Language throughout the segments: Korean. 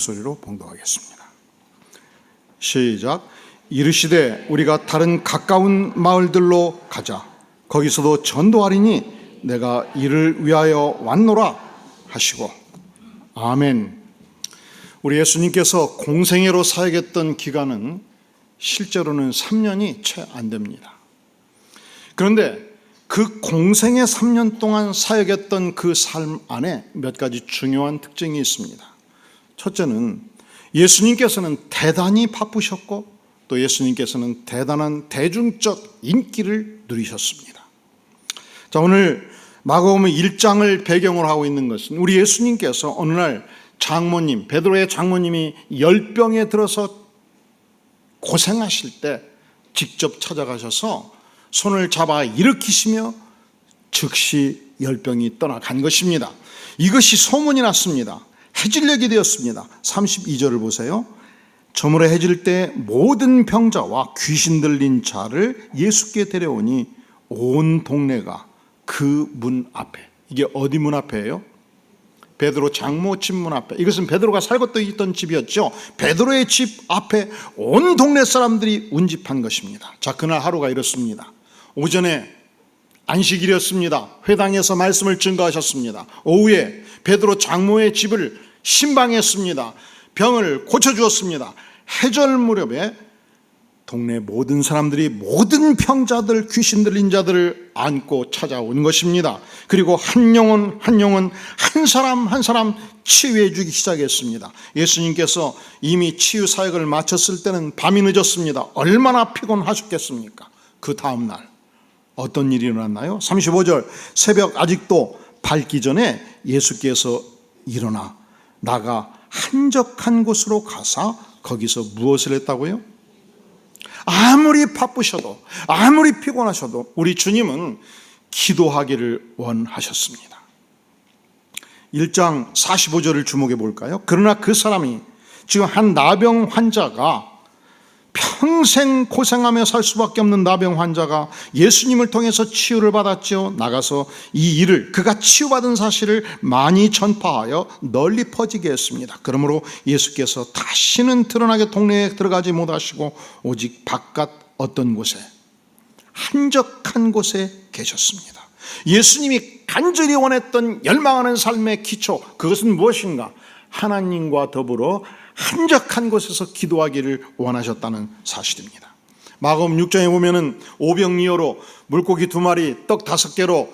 소리로 봉독하겠습니다. 시작. 이르시되 우리가 다른 가까운 마을들로 가자. 거기서도 전도하리니 내가 이를 위하여 왔노라 하시고. 아멘. 우리 예수님께서 공생애로 사역했던 기간은 실제로는 3년이 채 안 됩니다. 그런데 그 공생애 3년 동안 사역했던 그 삶 안에 몇 가지 중요한 특징이 있습니다. 첫째는 예수님께서는 대단히 바쁘셨고 또 예수님께서는 대단한 대중적 인기를 누리셨습니다. 자, 오늘 마가복음 1장을 배경으로 하고 있는 것은 우리 예수님께서 어느 날 장모님, 베드로의 장모님이 열병에 들어서 고생하실 때 직접 찾아가셔서 손을 잡아 일으키시며 즉시 열병이 떠나간 것입니다. 이것이 소문이 났습니다. 해질녘이 되었습니다. 32절을 보세요. 저물어 해질 때 모든 병자와 귀신 들린 자를 예수께 데려오니 온 동네가 그 문 앞에, 이게 어디 문 앞에예요? 베드로 장모 집 문 앞에. 이것은 베드로가 살고 있던 집이었죠. 베드로의 집 앞에 온 동네 사람들이 운집한 것입니다. 자, 그날 하루가 이렇습니다. 오전에 안식일이었습니다. 회당에서 말씀을 증거하셨습니다. 오후에 베드로 장모의 집을 신방했습니다. 병을 고쳐주었습니다. 해절 무렵에 동네 모든 사람들이 모든 병자들, 귀신 들린 자들을 안고 찾아온 것입니다. 그리고 한 영혼 한 영혼, 한 사람 한 사람 치유해 주기 시작했습니다. 예수님께서 이미 치유 사역을 마쳤을 때는 밤이 늦었습니다. 얼마나 피곤하셨겠습니까? 그 다음 날 어떤 일이 일어났나요? 35절, 새벽 아직도 밝기 전에 예수께서 일어나 나가 한적한 곳으로 가사 거기서 무엇을 했다고요? 아무리 바쁘셔도 아무리 피곤하셔도 우리 주님은 기도하기를 원하셨습니다. 1장 45절을 주목해 볼까요? 그러나 그 사람이, 지금 한 나병 환자가, 평생 고생하며 살 수밖에 없는 나병 환자가 예수님을 통해서 치유를 받았죠. 나가서 이 일을, 그가 치유받은 사실을 많이 전파하여 널리 퍼지게 했습니다. 그러므로 예수께서 다시는 드러나게 동네에 들어가지 못하시고 오직 바깥 어떤 곳에, 한적한 곳에 계셨습니다. 예수님이 간절히 원했던 열망하는 삶의 기초, 그것은 무엇인가? 하나님과 더불어 한적한 곳에서 기도하기를 원하셨다는 사실입니다. 마가복음 6장에 보면은 오병이어로 물고기 2마리, 떡 5개로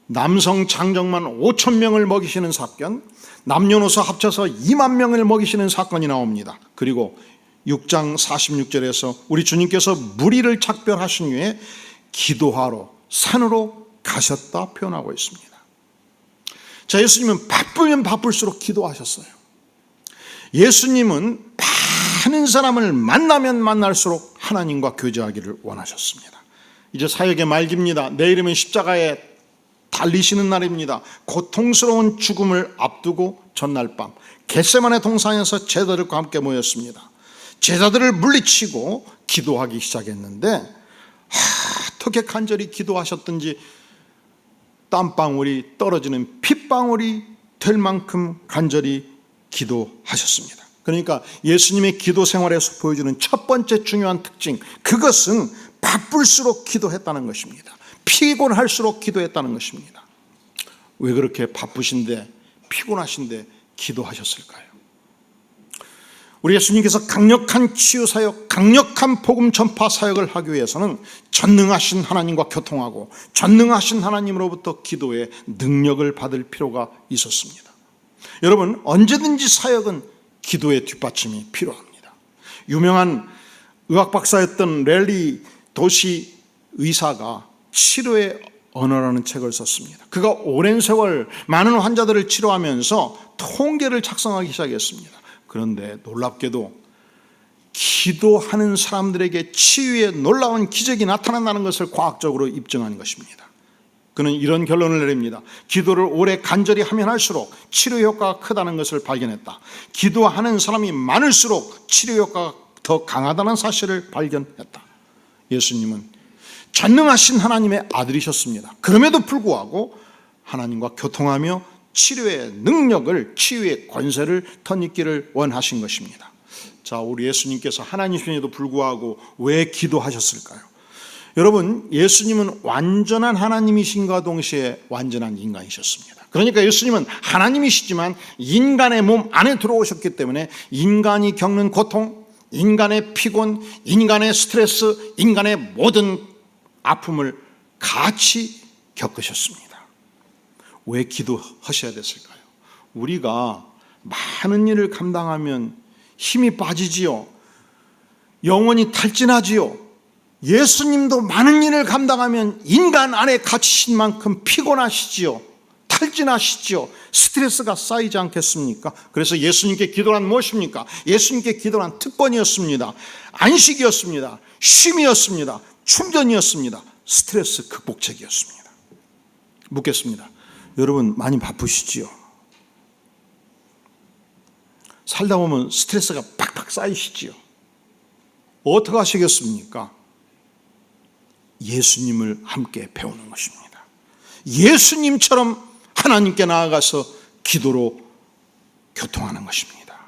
남성 장정만 5,000명을 먹이시는 사건, 남녀노소 합쳐서 2만 명을 먹이시는 사건이 나옵니다. 그리고 6장 46절에서 우리 주님께서 무리를 작별하신 후에 기도하러 산으로 가셨다 표현하고 있습니다. 자, 예수님은 바쁘면 바쁠수록 기도하셨어요. 예수님은 많은 사람을 만나면 만날수록 하나님과 교제하기를 원하셨습니다. 이제 사역의 말기입니다. 내일이면 십자가에 달리시는 날입니다. 고통스러운 죽음을 앞두고 전날 밤 겟세마네 동산에서 제자들과 함께 모였습니다. 제자들을 물리치고 기도하기 시작했는데 어떻게 간절히 기도하셨든지 땀방울이 떨어지는 핏방울이 될 만큼 간절히 기도하셨습니다. 그러니까 예수님의 기도 생활에서 보여주는 첫 번째 중요한 특징, 그것은 바쁠수록 기도했다는 것입니다. 피곤할수록 기도했다는 것입니다. 왜 그렇게 바쁘신데 피곤하신데 기도하셨을까요? 우리 예수님께서 강력한 치유 사역, 강력한 복음 전파 사역을 하기 위해서는 전능하신 하나님과 교통하고 전능하신 하나님으로부터 기도의 능력을 받을 필요가 있었습니다. 여러분, 언제든지 사역은 기도의 뒷받침이 필요합니다. 유명한 의학 박사였던 랠리 도시 의사가 치료의 언어라는 책을 썼습니다. 그가 오랜 세월 많은 환자들을 치료하면서 통계를 작성하기 시작했습니다. 그런데 놀랍게도 기도하는 사람들에게 치유의 놀라운 기적이 나타난다는 것을 과학적으로 입증한 것입니다. 그는 이런 결론을 내립니다. 기도를 오래 간절히 하면 할수록 치료 효과가 크다는 것을 발견했다. 기도하는 사람이 많을수록 치료 효과가 더 강하다는 사실을 발견했다. 예수님은 전능하신 하나님의 아들이셨습니다. 그럼에도 불구하고 하나님과 교통하며 치료의 능력을, 치유의 권세를 덧입기를 원하신 것입니다. 자, 우리 예수님께서 하나님이심에도 불구하고 왜 기도하셨을까요? 여러분, 예수님은 완전한 하나님이신과 동시에 완전한 인간이셨습니다. 그러니까 예수님은 하나님이시지만 인간의 몸 안에 들어오셨기 때문에 인간이 겪는 고통, 인간의 피곤, 인간의 스트레스, 인간의 모든 아픔을 같이 겪으셨습니다. 왜 기도하셔야 됐을까요? 우리가 많은 일을 감당하면 힘이 빠지지요. 영혼이 탈진하지요. 예수님도 많은 일을 감당하면 인간 안에 갇히신 만큼 피곤하시지요. 탈진하시지요. 스트레스가 쌓이지 않겠습니까? 그래서 예수님께 기도란 무엇입니까? 예수님께 기도란 특권이었습니다. 안식이었습니다. 쉼이었습니다. 충전이었습니다. 스트레스 극복책이었습니다. 묻겠습니다. 여러분 많이 바쁘시지요? 살다 보면 스트레스가 팍팍 쌓이시지요? 어떻게 하시겠습니까? 예수님을 함께 배우는 것입니다. 예수님처럼 하나님께 나아가서 기도로 교통하는 것입니다.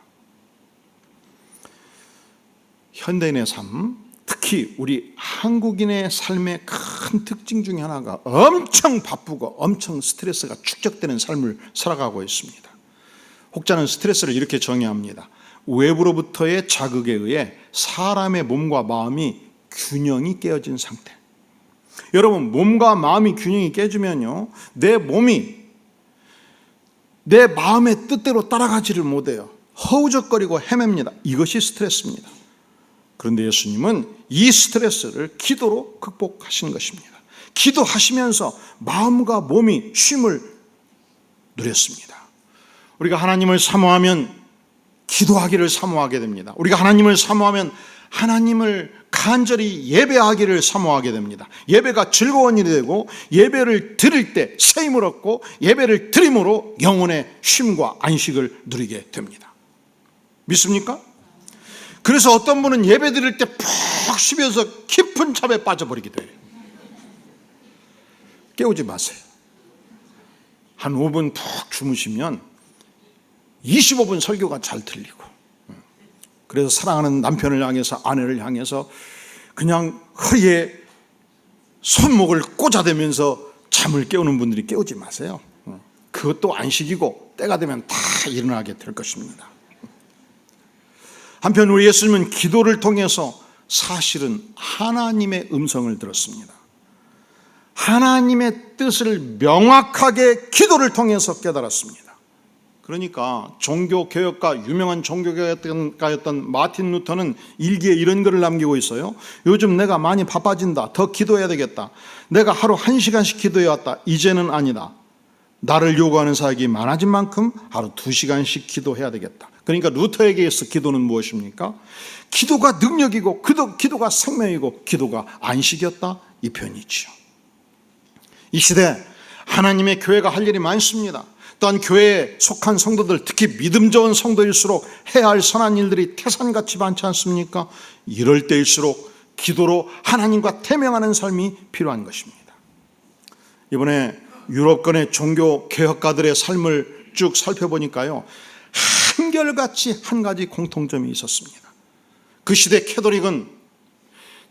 현대인의 삶, 특히 우리 한국인의 삶의 큰 특징 중에 하나가 엄청 바쁘고 엄청 스트레스가 축적되는 삶을 살아가고 있습니다. 혹자는 스트레스를 이렇게 정의합니다. 외부로부터의 자극에 의해 사람의 몸과 마음이 균형이 깨어진 상태. 여러분, 몸과 마음이 균형이 깨지면요, 내 몸이 내 마음의 뜻대로 따라가지를 못해요. 허우적거리고 헤맵니다. 이것이 스트레스입니다. 그런데 예수님은 이 스트레스를 기도로 극복하신 것입니다. 기도하시면서 마음과 몸이 쉼을 누렸습니다. 우리가 하나님을 사모하면 기도하기를 사모하게 됩니다. 우리가 하나님을 사모하면 하나님을 간절히 예배하기를 사모하게 됩니다. 예배가 즐거운 일이 되고, 예배를 드릴 때 새 힘을 얻고, 예배를 드림으로 영혼의 쉼과 안식을 누리게 됩니다. 믿습니까? 그래서 어떤 분은 예배 드릴 때 푹 쉬면서 깊은 잠에 빠져버리기도 해요. 깨우지 마세요. 한 5분 푹 주무시면 25분 설교가 잘 들리고, 그래서 사랑하는 남편을 향해서, 아내를 향해서 그냥 허리에 손목을 꽂아대면서 잠을 깨우는 분들이 깨우지 마세요. 그것도 안식이고 때가 되면 다 일어나게 될 것입니다. 한편 우리 예수님은 기도를 통해서 사실은 하나님의 음성을 들었습니다. 하나님의 뜻을 명확하게 기도를 통해서 깨달았습니다. 그러니까 종교개혁가, 유명한 종교개혁가였던 마틴 루터는 일기에 이런 글을 남기고 있어요. 요즘 내가 많이 바빠진다. 더 기도해야 되겠다. 내가 하루 1시간씩 기도해왔다. 이제는 아니다. 나를 요구하는 사역이 많아진 만큼 하루 2시간씩 기도해야 되겠다. 그러니까 루터에게 의해서 기도는 무엇입니까? 기도가 능력이고, 기도가 생명이고, 기도가 안식이었다, 이 표현이지요. 이 시대 하나님의 교회가 할 일이 많습니다. 또한 교회에 속한 성도들, 특히 믿음 좋은 성도일수록 해야 할 선한 일들이 태산같이 많지 않습니까? 이럴 때일수록 기도로 하나님과 대면하는 삶이 필요한 것입니다. 이번에 유럽권의 종교 개혁가들의 삶을 쭉 살펴보니까요, 한결같이 한 가지 공통점이 있었습니다. 그 시대 캐톨릭은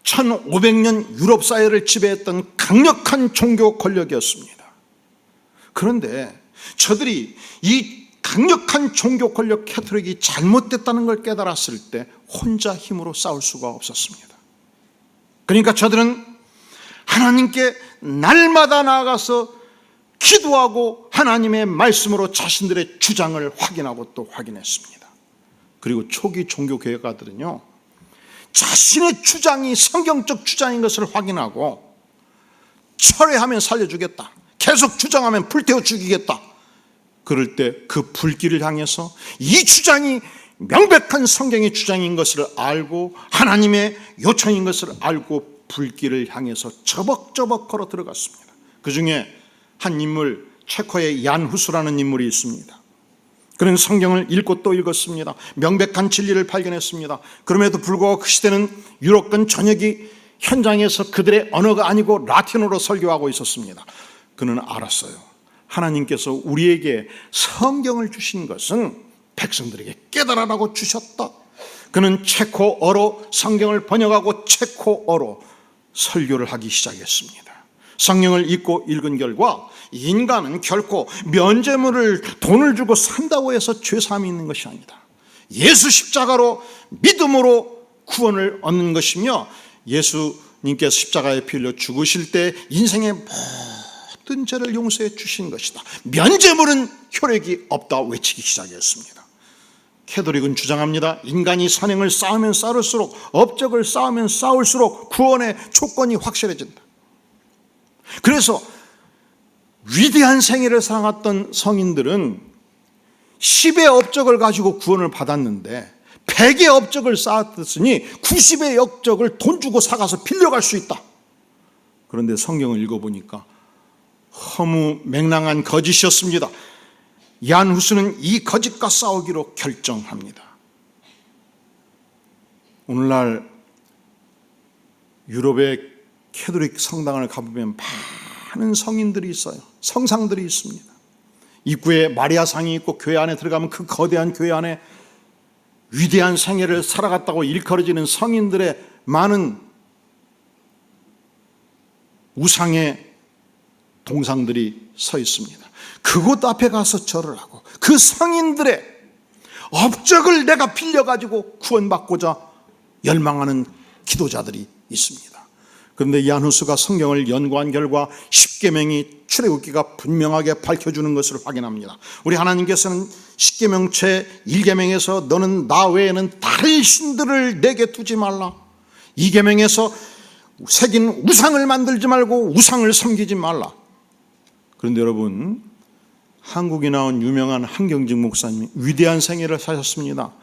1500년 유럽 사회를 지배했던 강력한 종교 권력이었습니다. 그런데 저들이 이 강력한 종교 권력 캐톨릭이 잘못됐다는 걸 깨달았을 때 혼자 힘으로 싸울 수가 없었습니다. 그러니까 저들은 하나님께 날마다 나아가서 기도하고 하나님의 말씀으로 자신들의 주장을 확인하고 또 확인했습니다. 그리고 초기 종교개혁가들은요, 자신의 주장이 성경적 주장인 것을 확인하고 철회하면 살려주겠다, 계속 주장하면 불태워 죽이겠다, 그럴 때 그 불길을 향해서 이 주장이 명백한 성경의 주장인 것을 알고 하나님의 요청인 것을 알고 불길을 향해서 저벅저벅 걸어 들어갔습니다. 그 중에 한 인물, 체코의 얀 후스라는 인물이 있습니다. 그는 성경을 읽고 또 읽었습니다. 명백한 진리를 발견했습니다. 그럼에도 불구하고 그 시대는 유럽권 전역이 현장에서 그들의 언어가 아니고 라틴어로 설교하고 있었습니다. 그는 알았어요. 하나님께서 우리에게 성경을 주신 것은 백성들에게 깨달으라고 주셨다. 그는 체코어로 성경을 번역하고 체코어로 설교를 하기 시작했습니다. 성경을 읽은 결과 인간은 결코 면죄물을 돈을 주고 산다고 해서 죄사함이 있는 것이 아니다. 예수 십자가로 믿음으로 구원을 얻는 것이며, 예수님께서 십자가에 피 흘려 죽으실 때 인생의 모든 죄를 용서해 주신 것이다. 면죄물은 효력이 없다 외치기 시작했습니다. 캐톨릭은 주장합니다. 인간이 선행을 쌓으면 쌓을수록, 업적을 쌓으면 쌓을수록 구원의 조건이 확실해진다. 그래서 위대한 생애를 살았던 성인들은 10의 업적을 가지고 구원을 받았는데 100의 업적을 쌓았으니 90의 업적을 돈 주고 사가서 빌려갈 수 있다. 그런데 성경을 읽어보니까 허무맹랑한 거짓이었습니다. 얀 후스는 이 거짓과 싸우기로 결정합니다. 오늘날 유럽의 캐톨릭 성당을 가보면 많은 성인들이 있어요. 성상들이 있습니다. 입구에 마리아상이 있고 교회 안에 들어가면 그 거대한 교회 안에 위대한 생애를 살아갔다고 일컬어지는 성인들의 많은 우상의 동상들이 서 있습니다. 그곳 앞에 가서 절을 하고 그 성인들의 업적을 내가 빌려가지고 구원받고자 열망하는 기도자들이 있습니다. 그런데 야누스가 성경을 연구한 결과 십계명이 출애굽기가 분명하게 밝혀주는 것을 확인합니다. 우리 하나님께서는 십계명 제1계명에서 너는 나 외에는 다른 신들을 내게 두지 말라, 2계명에서 새긴 우상을 만들지 말고 우상을 섬기지 말라. 그런데 여러분, 한국에 나온 유명한 한경직 목사님이 위대한 생애를 사셨습니다.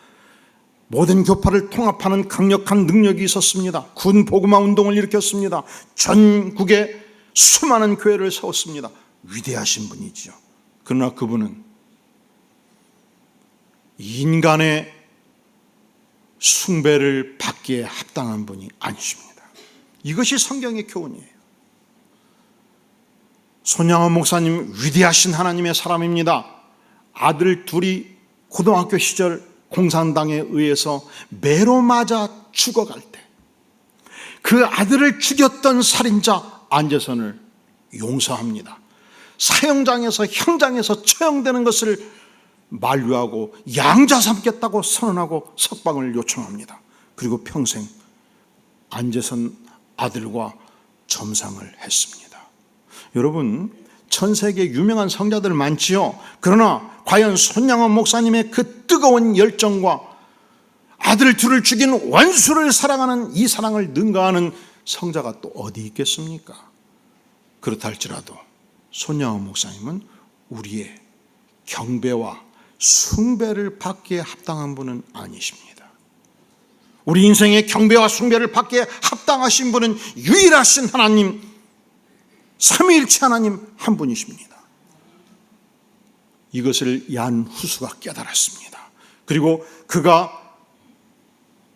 모든 교파를 통합하는 강력한 능력이 있었습니다. 군 복음화 운동을 일으켰습니다. 전국에 수많은 교회를 세웠습니다. 위대하신 분이죠. 그러나 그분은 인간의 숭배를 받기에 합당한 분이 아니십니다. 이것이 성경의 교훈이에요. 손양원 목사님, 위대하신 하나님의 사람입니다. 아들 둘이 고등학교 시절 공산당에 의해서 매로 맞아 죽어갈 때 그 아들을 죽였던 살인자 안재선을 용서합니다. 사형장에서 형장에서 처형되는 것을 만류하고 양자 삼겠다고 선언하고 석방을 요청합니다. 그리고 평생 안재선 아들과 점상을 했습니다. 여러분, 전 세계 유명한 성자들 많지요. 그러나 과연 손양원 목사님의 그 뜨거운 열정과 아들 둘을 죽인 원수를 사랑하는 이 사랑을 능가하는 성자가 또 어디 있겠습니까? 그렇다 할지라도 손양원 목사님은 우리의 경배와 숭배를 받기에 합당한 분은 아니십니다. 우리 인생의 경배와 숭배를 받기에 합당하신 분은 유일하신 하나님, 삼위일체 하나님 한 분이십니다. 이것을 얀 후스가 깨달았습니다. 그리고 그가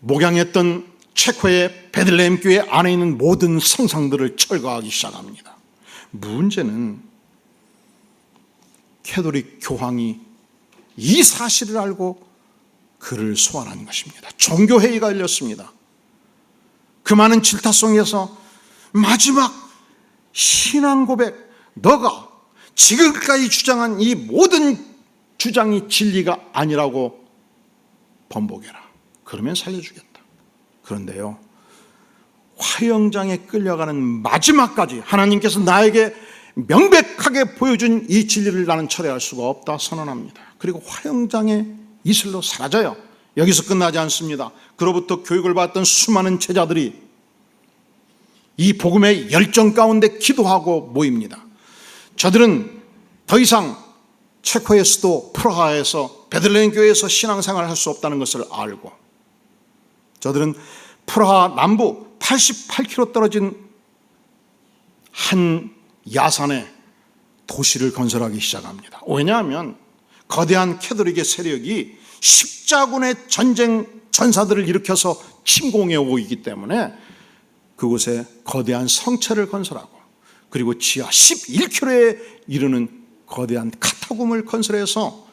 목양했던 체코의 베들레헴 교회 안에 있는 모든 성상들을 철거하기 시작합니다. 문제는 캐톨릭 교황이 이 사실을 알고 그를 소환한 것입니다. 종교회의가 열렸습니다. 그 많은 질타 속에서 마지막 신앙 고백, 너가 지금까지 주장한 이 모든 주장이 진리가 아니라고 번복해라. 그러면 살려주겠다. 그런데요, 화형장에 끌려가는 마지막까지 하나님께서 나에게 명백하게 보여준 이 진리를 나는 철회할 수가 없다 선언합니다. 그리고 화형장에 이슬로 사라져요. 여기서 끝나지 않습니다. 그로부터 교육을 받던 수많은 제자들이 이 복음의 열정 가운데 기도하고 모입니다. 저들은 더 이상 체코의 수도 프라하에서 베들레헴 교회에서 신앙생활을 할 수 없다는 것을 알고, 저들은 프라하 남부 88km 떨어진 한 야산에 도시를 건설하기 시작합니다. 왜냐하면 거대한 캐톨릭의 세력이 십자군의 전쟁 전사들을 일으켜서 침공해 오고 있기 때문에 그곳에 거대한 성체를 건설하고, 그리고 지하 11km에 이르는 거대한 카타콤을 건설해서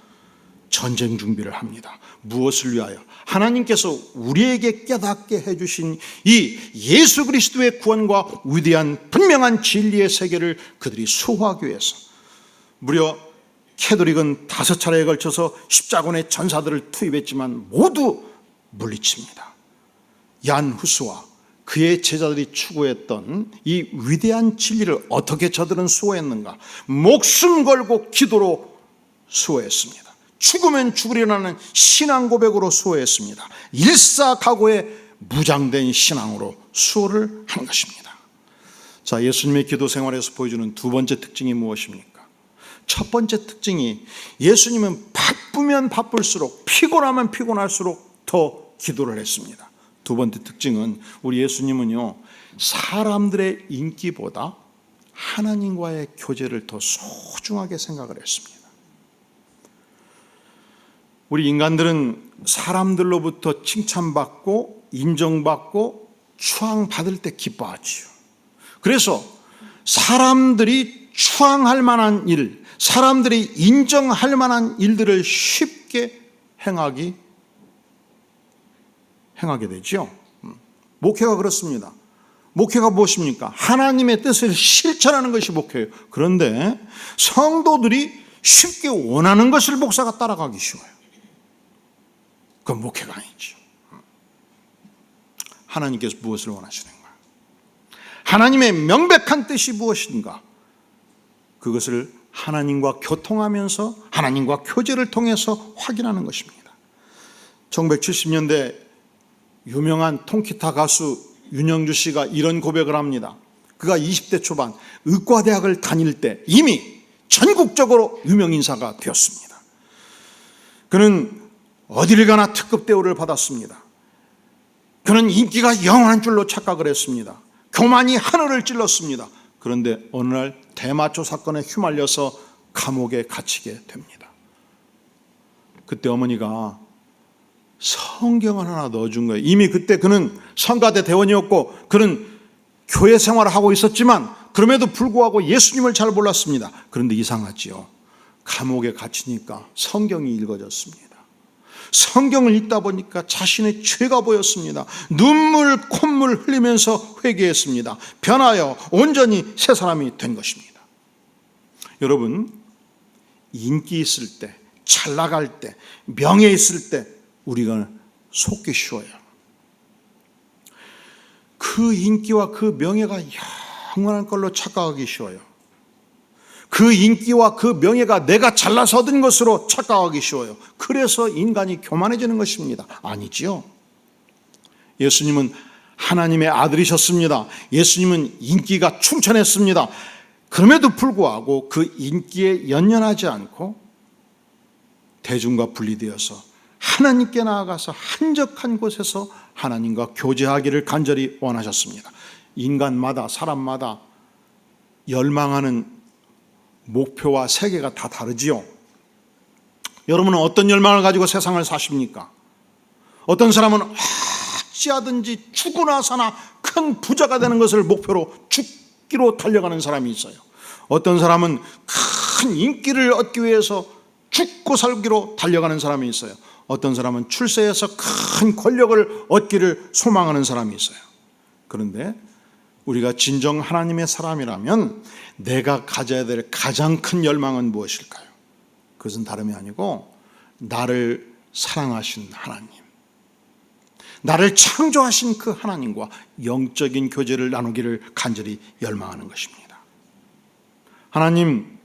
전쟁 준비를 합니다. 무엇을 위하여? 하나님께서 우리에게 깨닫게 해주신 이 예수 그리스도의 구원과 위대한 분명한 진리의 세계를 그들이 수호하기 위해서. 무려 캐도릭은 5차례에 걸쳐서 십자군의 전사들을 투입했지만 모두 물리칩니다. 얀 후스와 그의 제자들이 추구했던 이 위대한 진리를 어떻게 저들은 수호했는가? 목숨 걸고 기도로 수호했습니다. 죽으면 죽으리라는 신앙 고백으로 수호했습니다. 일사각오의 무장된 신앙으로 수호를 한 것입니다. 자, 예수님의 기도 생활에서 보여주는 두 번째 특징이 무엇입니까? 첫 번째 특징이 예수님은 바쁘면 바쁠수록, 피곤하면 피곤할수록 더 기도를 했습니다. 두 번째 특징은 우리 예수님은요, 사람들의 인기보다 하나님과의 교제를 더 소중하게 생각을 했습니다. 우리 인간들은 사람들로부터 칭찬받고 인정받고 추앙받을 때 기뻐하지요. 그래서 사람들이 추앙할 만한 일, 사람들이 인정할 만한 일들을 쉽게 행하게 되죠. 목회가 그렇습니다. 목회가 무엇입니까? 하나님의 뜻을 실천하는 것이 목회예요. 그런데 성도들이 쉽게 원하는 것을 목사가 따라가기 쉬워요. 그건 목회가 아니죠. 하나님께서 무엇을 원하시는가? 하나님의 명백한 뜻이 무엇인가? 그것을 하나님과 교통하면서 하나님과 교제를 통해서 확인하는 것입니다. 1970년대 유명한 통기타 가수 윤영주 씨가 이런 고백을 합니다. 그가 20대 초반 의과대학을 다닐 때 이미 전국적으로 유명 인사가 되었습니다. 그는 어디를 가나 특급 대우를 받았습니다. 그는 인기가 영원한 줄로 착각을 했습니다. 교만이 하늘을 찔렀습니다. 그런데 어느 날 대마초 사건에 휘말려서 감옥에 갇히게 됩니다. 그때 어머니가 성경을 하나 넣어준 거예요. 이미 그때 그는 성가대 대원이었고 그는 교회 생활을 하고 있었지만 그럼에도 불구하고 예수님을 잘 몰랐습니다. 그런데 이상하지요. 감옥에 갇히니까 성경이 읽어졌습니다. 성경을 읽다 보니까 자신의 죄가 보였습니다. 눈물 콧물 흘리면서 회개했습니다. 변하여 온전히 새 사람이 된 것입니다. 여러분, 인기 있을 때, 잘 나갈 때, 명예 있을 때 우리가 속기 쉬워요. 그 인기와 그 명예가 영원한 걸로 착각하기 쉬워요. 그 인기와 그 명예가 내가 잘나서 얻은 것으로 착각하기 쉬워요. 그래서 인간이 교만해지는 것입니다. 아니지요. 예수님은 하나님의 아들이셨습니다. 예수님은 인기가 충천했습니다. 그럼에도 불구하고 그 인기에 연연하지 않고 대중과 분리되어서 하나님께 나아가서 한적한 곳에서 하나님과 교제하기를 간절히 원하셨습니다. 인간마다, 사람마다 열망하는 목표와 세계가 다 다르지요. 여러분은 어떤 열망을 가지고 세상을 사십니까? 어떤 사람은 어찌하든지 죽으나 사나 큰 부자가 되는 것을 목표로 죽기로 달려가는 사람이 있어요. 어떤 사람은 큰 인기를 얻기 위해서 죽고 살기로 달려가는 사람이 있어요. 어떤 사람은 출세해서 큰 권력을 얻기를 소망하는 사람이 있어요. 그런데 우리가 진정 하나님의 사람이라면 내가 가져야 될 가장 큰 열망은 무엇일까요? 그것은 다름이 아니고 나를 사랑하신 하나님, 나를 창조하신 그 하나님과 영적인 교제를 나누기를 간절히 열망하는 것입니다. 하나님,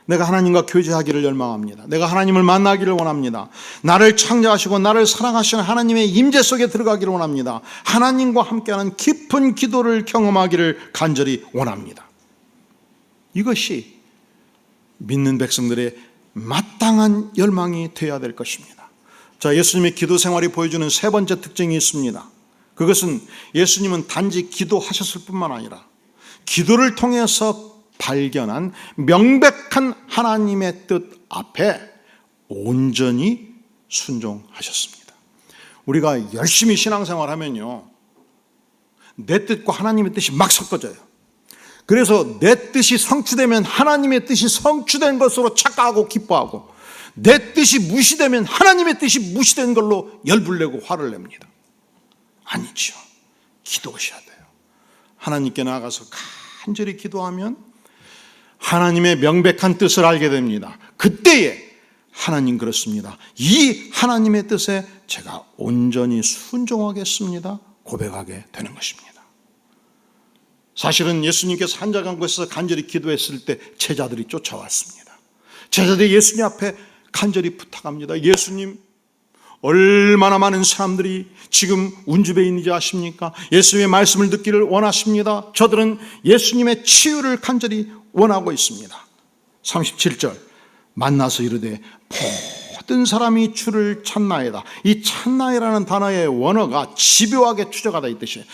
내가 하나님과 교제하기를 열망합니다. 내가 하나님을 만나기를 원합니다. 나를 창조하시고 나를 사랑하시는 하나님의 임재 속에 들어가기를 원합니다. 하나님과 함께하는 깊은 기도를 경험하기를 간절히 원합니다. 이것이 믿는 백성들의 마땅한 열망이 되어야 될 것입니다. 자, 예수님의 기도 생활이 보여주는 세 번째 특징이 있습니다. 그것은 예수님은 단지 기도하셨을 뿐만 아니라 기도를 통해서 발견한 명백한 하나님의 뜻 앞에 온전히 순종하셨습니다. 우리가 열심히 신앙생활 하면요, 내 뜻과 하나님의 뜻이 막 섞어져요. 그래서 내 뜻이 성취되면 하나님의 뜻이 성취된 것으로 착각하고 기뻐하고, 내 뜻이 무시되면 하나님의 뜻이 무시된 걸로 열불 내고 화를 냅니다. 아니죠. 기도하셔야 돼요. 하나님께 나아가서 간절히 기도하면 하나님의 명백한 뜻을 알게 됩니다. 그때에 하나님 그렇습니다, 이 하나님의 뜻에 제가 온전히 순종하겠습니다 고백하게 되는 것입니다. 사실은 예수님께서 한자간 곳에서 간절히 기도했을 때 제자들이 쫓아왔습니다. 제자들이 예수님 앞에 간절히 부탁합니다. 예수님, 얼마나 많은 사람들이 지금 운집에 있는지 아십니까? 예수님의 말씀을 듣기를 원하십니다. 저들은 예수님의 치유를 간절히 원하고 있습니다. 37절, 만나서 이르되 모든 사람이 주를 찾나이다. 이 찾나이라는 단어의 원어가 집요하게 추적하다 이 뜻이에요.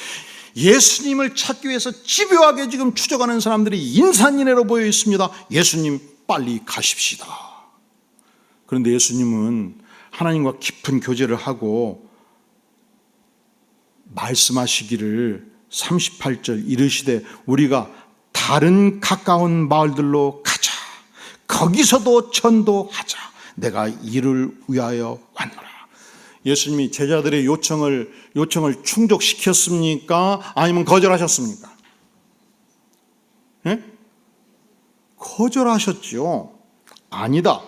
예수님을 찾기 위해서 집요하게 지금 추적하는 사람들이 인산인해로 보여 있습니다. 예수님 빨리 가십시다. 그런데 예수님은 하나님과 깊은 교제를 하고 말씀하시기를 38절 이르시되 우리가 다른 가까운 마을들로 가자. 거기서도 전도하자. 내가 이를 위하여 왔노라. 예수님이 제자들의 요청을 충족시켰습니까? 아니면 거절하셨습니까? 네? 거절하셨죠. 아니다.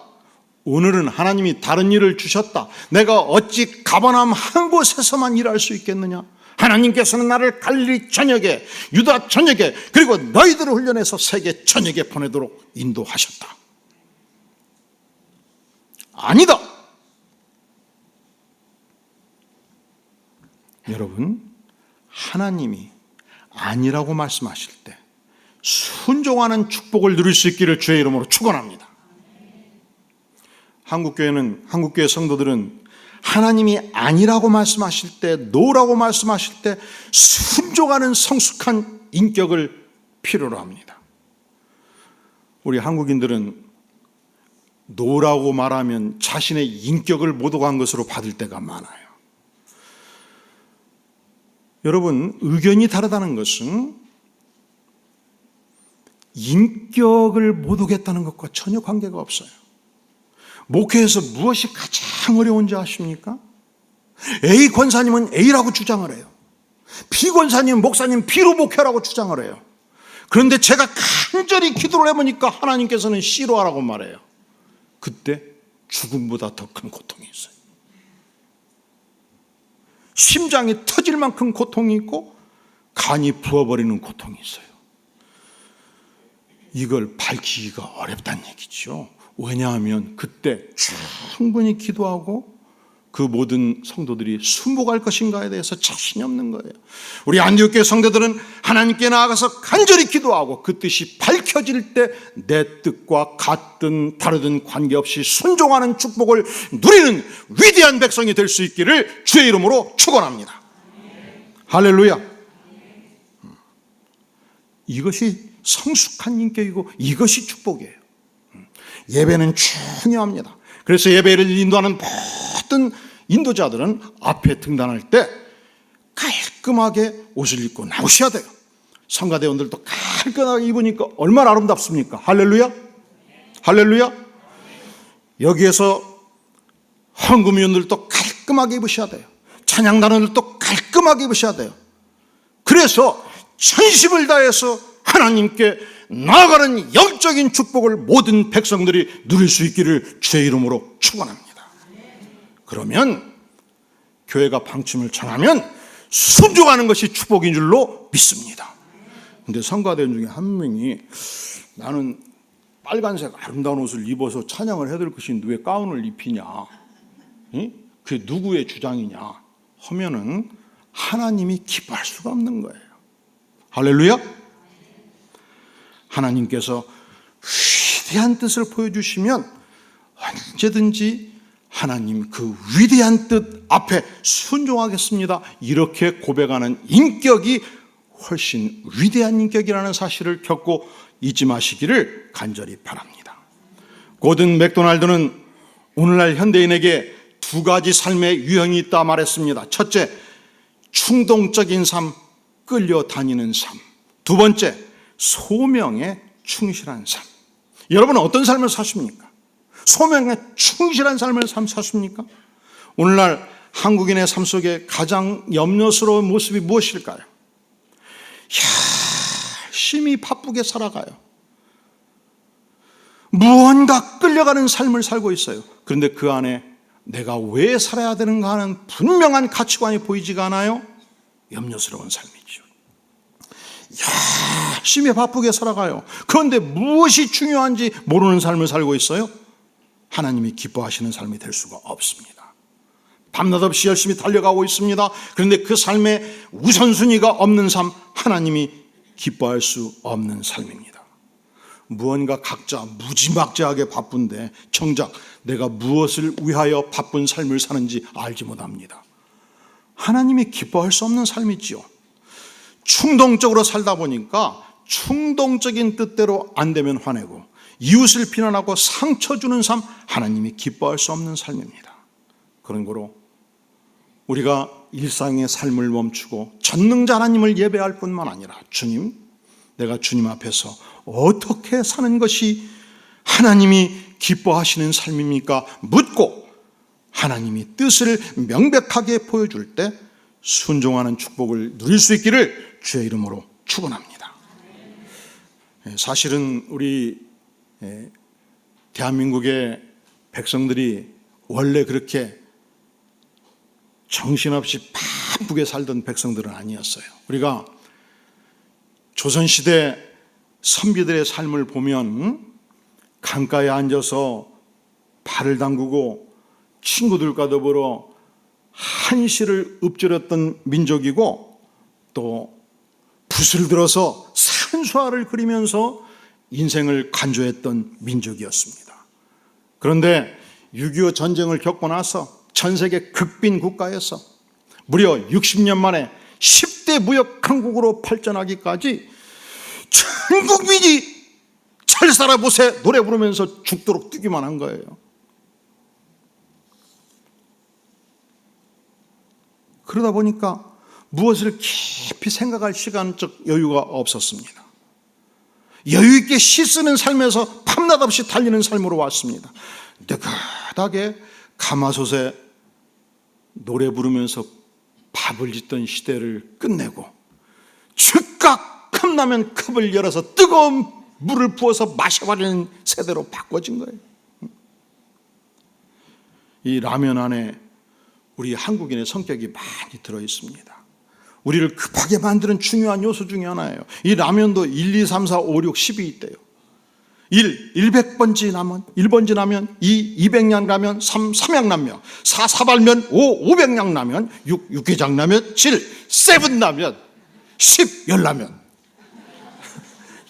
오늘은 하나님이 다른 일을 주셨다. 내가 어찌 가버나움 한 곳에서만 일할 수 있겠느냐? 하나님께서는 나를 갈릴리 전역에, 유다 전역에, 그리고 너희들을 훈련해서 세계 전역에 보내도록 인도하셨다. 아니다. 여러분, 하나님이 아니라고 말씀하실 때 순종하는 축복을 누릴 수 있기를 주의 이름으로 축원합니다. 한국교회 성도들은 하나님이 아니라고 말씀하실 때, 노라고 말씀하실 때 순종하는 성숙한 인격을 필요로 합니다. 우리 한국인들은 노라고 말하면 자신의 인격을 모독한 것으로 받을 때가 많아요. 여러분, 의견이 다르다는 것은 인격을 모독했다는 것과 전혀 관계가 없어요. 목회에서 무엇이 가장 어려운지 아십니까? A 권사님은 A라고 주장을 해요. B 권사님, 목사님 B로 목회라고 주장을 해요. 그런데 제가 간절히 기도를 해보니까 하나님께서는 C로 하라고 말해요. 그때 죽음보다 더 큰 고통이 있어요. 심장이 터질 만큼 고통이 있고 간이 부어버리는 고통이 있어요. 이걸 밝히기가 어렵다는 얘기죠. 왜냐하면 그때 충분히 기도하고 그 모든 성도들이 순복할 것인가에 대해서 자신이 없는 거예요. 우리 안디옥교회 성도들은 하나님께 나아가서 간절히 기도하고 그 뜻이 밝혀질 때 내 뜻과 같든 다르든 관계없이 순종하는 축복을 누리는 위대한 백성이 될 수 있기를 주의 이름으로 축원합니다. 할렐루야. 이것이 성숙한 인격이고 이것이 축복이에요. 예배는 중요합니다. 그래서 예배를 인도하는 모든 인도자들은 앞에 등단할 때 깔끔하게 옷을 입고 나오셔야 돼요. 성가대원들도 깔끔하게 입으니까 얼마나 아름답습니까? 할렐루야. 할렐루야. 여기에서 헌금위원들도 깔끔하게 입으셔야 돼요. 찬양단원들도 깔끔하게 입으셔야 돼요. 그래서 전심을 다해서 하나님께 나아가는 영적인 축복을 모든 백성들이 누릴 수 있기를 주의 이름으로 축원합니다. 그러면 교회가 방침을 정하면 순종하는 것이 축복인 줄로 믿습니다. 근데 성가대원 중에 한 명이 나는 빨간색 아름다운 옷을 입어서 찬양을 해야 될 것인데 왜 가운을 입히냐? 그게 누구의 주장이냐? 하면은 하나님이 기뻐할 수가 없는 거예요. 할렐루야. 하나님께서 위대한 뜻을 보여주시면 언제든지 하나님 그 위대한 뜻 앞에 순종하겠습니다. 이렇게 고백하는 인격이 훨씬 위대한 인격이라는 사실을 겪고 잊지 마시기를 간절히 바랍니다. 고든 맥도날드는 오늘날 현대인에게 두 가지 삶의 유형이 있다 말했습니다. 첫째, 충동적인 삶, 끌려다니는 삶. 두 번째, 소명에 충실한 삶. 여러분은 어떤 삶을 사십니까? 소명에 충실한 삶을 사십니까? 오늘날 한국인의 삶 속에 가장 염려스러운 모습이 무엇일까요? 열심히 바쁘게 살아가요. 무언가 끌려가는 삶을 살고 있어요. 그런데 그 안에 내가 왜 살아야 되는가 하는 분명한 가치관이 보이지가 않아요. 염려스러운 삶이죠. 열심히 바쁘게 살아가요. 그런데 무엇이 중요한지 모르는 삶을 살고 있어요. 하나님이 기뻐하시는 삶이 될 수가 없습니다. 밤낮 없이 열심히 달려가고 있습니다. 그런데 그 삶에 우선순위가 없는 삶, 하나님이 기뻐할 수 없는 삶입니다. 무언가 각자 무지막지하게 바쁜데 정작 내가 무엇을 위하여 바쁜 삶을 사는지 알지 못합니다. 하나님이 기뻐할 수 없는 삶이지요. 충동적으로 살다 보니까 충동적인 뜻대로 안 되면 화내고 이웃을 비난하고 상처 주는 삶, 하나님이 기뻐할 수 없는 삶입니다. 그런 거로 우리가 일상의 삶을 멈추고 전능자 하나님을 예배할 뿐만 아니라 주님, 내가 주님 앞에서 어떻게 사는 것이 하나님이 기뻐하시는 삶입니까? 묻고 하나님이 뜻을 명백하게 보여줄 때 순종하는 축복을 누릴 수 있기를 주의 이름으로 축원합니다. 사실은 우리 대한민국의 백성들이 원래 그렇게 정신없이 바쁘게 살던 백성들은 아니었어요. 우리가 조선시대 선비들의 삶을 보면 강가에 앉아서 발을 담그고 친구들과 더불어 한시를 읊조렸던 민족이고 또 붓을 들어서 산수화를 그리면서 인생을 간주했던 민족이었습니다. 그런데 6.25 전쟁을 겪고 나서 전 세계 극빈 국가에서 무려 60년 만에 10대 무역 강국으로 발전하기까지 전 국민이 잘 살아보세 노래 부르면서 죽도록 뛰기만 한 거예요. 그러다 보니까 무엇을 깊이 생각할 시간적 여유가 없었습니다. 여유 있게 시 쓰는 삶에서 밤낮 없이 달리는 삶으로 왔습니다. 느긋하게 가마솥에 노래 부르면서 밥을 짓던 시대를 끝내고 즉각 컵라면 컵을 열어서 뜨거운 물을 부어서 마셔버리는 세대로 바꿔진 거예요. 이 라면 안에 우리 한국인의 성격이 많이 들어있습니다. 우리를 급하게 만드는 중요한 요소 중에 하나예요. 이 라면도 1, 2, 3, 4, 5, 6, 10이 있대요. 1, 100번지 라면, 1번지 라면, 2, 200냥 라면, 3, 삼양라면, 4, 사발면, 5, 500냥 라면, 6, 육개장 라면, 7, 세븐라면, 10, 열라면.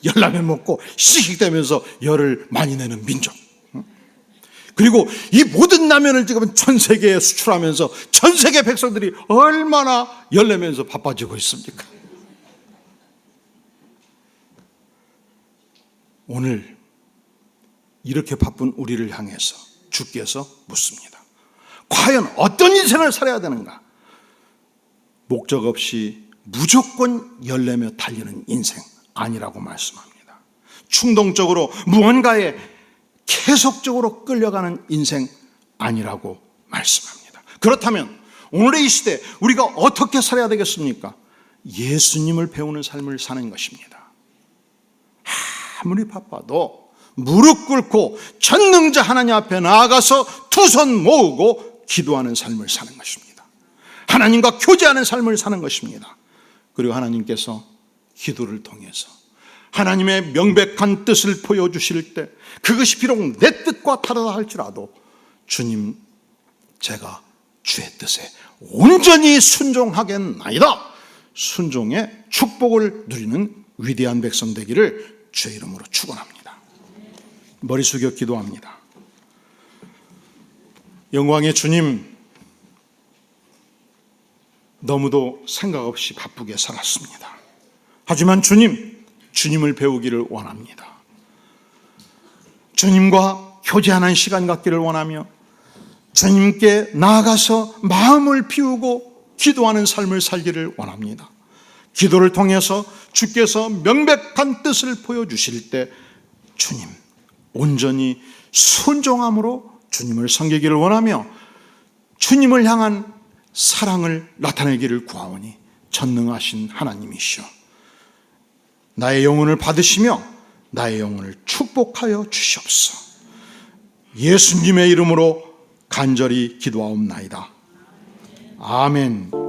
열라면 먹고 씩씩대면서 열을 많이 내는 민족. 그리고 이 모든 라면을 지금 전 세계에 수출하면서 전 세계 백성들이 얼마나 열내면서 바빠지고 있습니까? 오늘 이렇게 바쁜 우리를 향해서 주께서 묻습니다. 과연 어떤 인생을 살아야 되는가? 목적 없이 무조건 열내며 달리는 인생 아니라고 말씀합니다. 충동적으로 무언가에 계속적으로 끌려가는 인생 아니라고 말씀합니다. 그렇다면 오늘의 이 시대 우리가 어떻게 살아야 되겠습니까? 예수님을 배우는 삶을 사는 것입니다. 아무리 바빠도 무릎 꿇고 전능자 하나님 앞에 나아가서 두 손 모으고 기도하는 삶을 사는 것입니다. 하나님과 교제하는 삶을 사는 것입니다. 그리고 하나님께서 기도를 통해서 하나님의 명백한 뜻을 보여주실 때 그것이 비록 내 뜻과 다르다 할지라도 주님, 제가 주의 뜻에 온전히 순종하겠나이다. 순종의 축복을 누리는 위대한 백성 되기를 주의 이름으로 축원합니다. 머리 숙여 기도합니다. 영광의 주님, 너무도 생각 없이 바쁘게 살았습니다. 하지만 주님을 배우기를 원합니다. 주님과 교제하는 시간 갖기를 원하며 주님께 나아가서 마음을 비우고 기도하는 삶을 살기를 원합니다. 기도를 통해서 주께서 명백한 뜻을 보여주실 때 주님 온전히 순종함으로 주님을 섬기기를 원하며 주님을 향한 사랑을 나타내기를 구하오니 전능하신 하나님이시여 나의 영혼을 받으시며 나의 영혼을 축복하여 주시옵소서. 예수님의 이름으로 간절히 기도하옵나이다. 아멘.